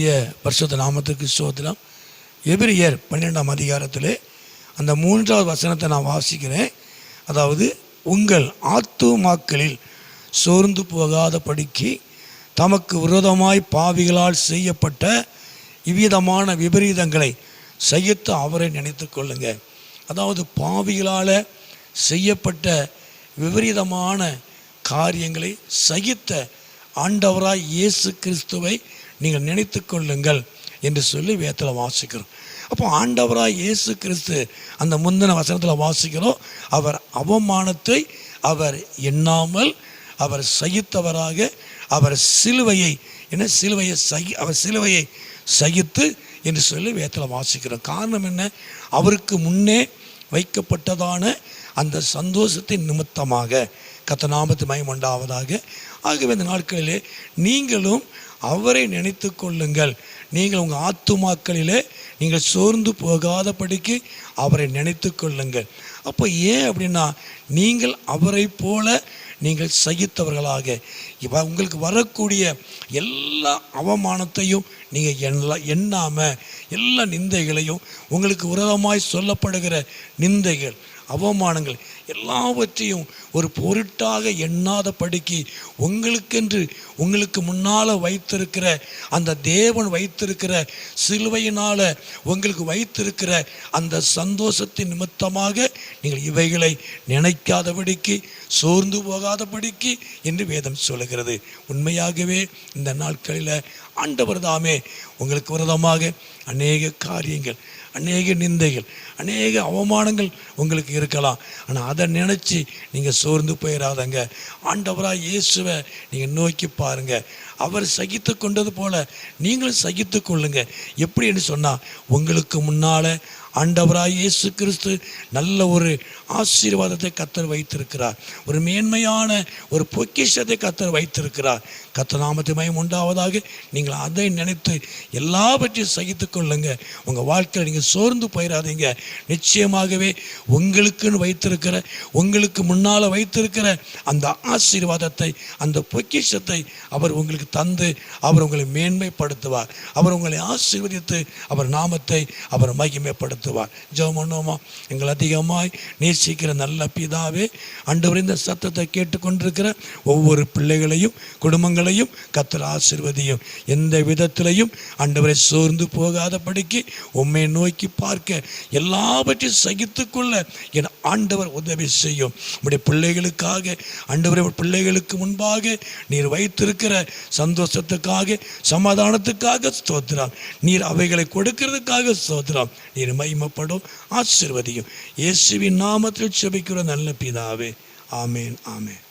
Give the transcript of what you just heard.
கர்த்தருடைய பரிசுத்த நாமத்துக்கு ஸ்தோத்திரம். எபிரியர் 12ஆம் அதிகாரத்திலே அந்த 3வது வசனத்தை நான் வாசிக்கிறேன். அதாவது, உங்கள் ஆத்துமாக்களில் சோர்ந்து போகாத படிக்கு தமக்கு விரோதமாய் பாவிகளால் செய்யப்பட்ட இவ்விதமான விபரீதங்களை சகித்து அவரை நினைத்து கொள்ளுங்க. அதாவது, பாவிகளால் செய்யப்பட்ட விபரீதமான காரியங்களை சகித்த ஆண்டவராய் இயேசு கிறிஸ்துவை நீங்கள் நினைத்து கொள்ளுங்கள் என்று சொல்லி வேதத்தில் வாசிக்கிறோம். அப்போ ஆண்டவராய் இயேசு கிறிஸ்து அந்த முந்தின வசனத்தில் வாசிக்கிறோம். அவர் அவமானத்தை அவர் எண்ணாமல் அவர் சகித்தவராக, அவர் சிலுவையை அவர் சிலுவையை சகித்து என்று சொல்லி வேதத்தில் வாசிக்கிறோம். காரணம் என்ன? அவருக்கு முன்னே வைக்கப்பட்டதான அந்த சந்தோஷத்தின் நிமித்தமாக கர்த்தர் நாமத்துக்கு மகிமை உண்டாவதாக. ஆகவே இந்த நாட்களிலே நீங்களும் அவரை நினைத்து கொள்ளுங்கள். நீங்கள் உங்கள் ஆத்துமாக்களிலே நீங்கள் சோர்ந்து போகாதபடிக்கு அவரை நினைத்து கொள்ளுங்கள். அப்போ ஏன் அப்படின்னா, நீங்கள் அவரை போல நீங்கள் சகித்தவர்களாக உங்களுக்கு வரக்கூடிய எல்லா அவமானத்தையும் நீங்கள் எண்ணாமல், எல்லா நிந்தைகளையும், உங்களுக்கு விரோதமாய் சொல்லப்படுகிற நிந்தைகள், அவமானங்கள் எல்லாவற்றையும் ஒரு பொருட்டாக எண்ணாத படிக்கு உங்களுக்கென்று உங்களுக்கு முன்னால் வைத்திருக்கிற அந்த தேவன் வைத்திருக்கிற சிலுவையினால் உங்களுக்கு வைத்திருக்கிற அந்த சந்தோஷத்தின் நிமித்தமாக நீங்கள் இவைகளை நினைக்காதபடிக்கு, சோர்ந்து போகாதபடிக்கு என்று வேதம் சொல்லுகிறது. உண்மையாகவே இந்த நாட்களில் ஆண்டவர் தாமே உங்களுக்கு விரோதமாக அநேக காரியங்கள், அநேக நிந்தைகள், அநேக அவமானங்கள் உங்களுக்கு இருக்கலாம். ஆனால் அதை நினச்சி நீங்கள் சோர்ந்து போயிடாதங்க. ஆண்டவராக இயேசுவை நீங்கள் நோக்கி பாருங்கள். அவர் சகித்து கொண்டது போல நீங்களும் சகித்து கொள்ளுங்க. எப்படி என்று சொன்னால், உங்களுக்கு முன்னால் ஆண்டவராக இயேசு கிறிஸ்து நல்ல ஒரு ஆசீர்வாதத்தை கர்த்தர் வைத்திருக்கிறார். ஒரு மேன்மையான ஒரு பொக்கிஷத்தை கர்த்தர் வைத்திருக்கிறார். கர்த்தர் நாமத்துக்கு மகிமை உண்டாவதாக. நீங்கள் அதை நினைத்து எல்லாவற்றையும் சகித்து கொள்ளுங்க. உங்கள் வாழ்க்கையில் நீங்கள் சோர்ந்து போயிடாதீங்க. நிச்சயமாகவே உங்களுக்குன்னு வைத்திருக்கிற, உங்களுக்கு முன்னால் வைத்திருக்கிற அந்த ஆசீர்வாதத்தை, அந்த பொக்கிஷத்தை அவர் உங்களுக்கு தந்து அவர் உங்களை மேன்மைப்படுத்துவார். அவர் உங்களை ஆசீர்வதித்து அவர் நாமத்தை அவர் மகிமைப்படுத்துவார். ஜெபம் பண்ணுவோமா? எங்கள் அதிகமாய் நேசிக்கிற நல்ல பிதாவே, ஆண்டவரே, இந்த சத்தத்தை கேட்டுக்கொண்டிருக்கிற ஒவ்வொரு பிள்ளைகளையும் குடும்பங்களையும் கர்த்தர் ஆசீர்வதியும். எந்த விதத்திலையும் ஆண்டவரை சோர்ந்து போகாதபடிக்கு உம்மை நோக்கி பார்க்க, எல்லாவற்றையும் சகித்துக்கொள்ள என் ஆண்டவர் உதவி செய்யும். உம்முடைய பிள்ளைகளுக்காக ஆண்டவரே, பிள்ளைகளுக்கு முன்பாக நீர் வைத்திருக்கிற சந்தோஷத்துக்காக, சமாதானத்துக்காக ஸ்தோத்திரம். நீர் அவைகளை கொடுக்கிறதுக்காக ஸ்தோத்திரம். நீர் மகிமைப்படும், ஆசீர்வதியும். இயேசுவின் நாமத்தில் ஜெபிக்கிற நல்ல பிதாவே, ஆமேன், ஆமேன்.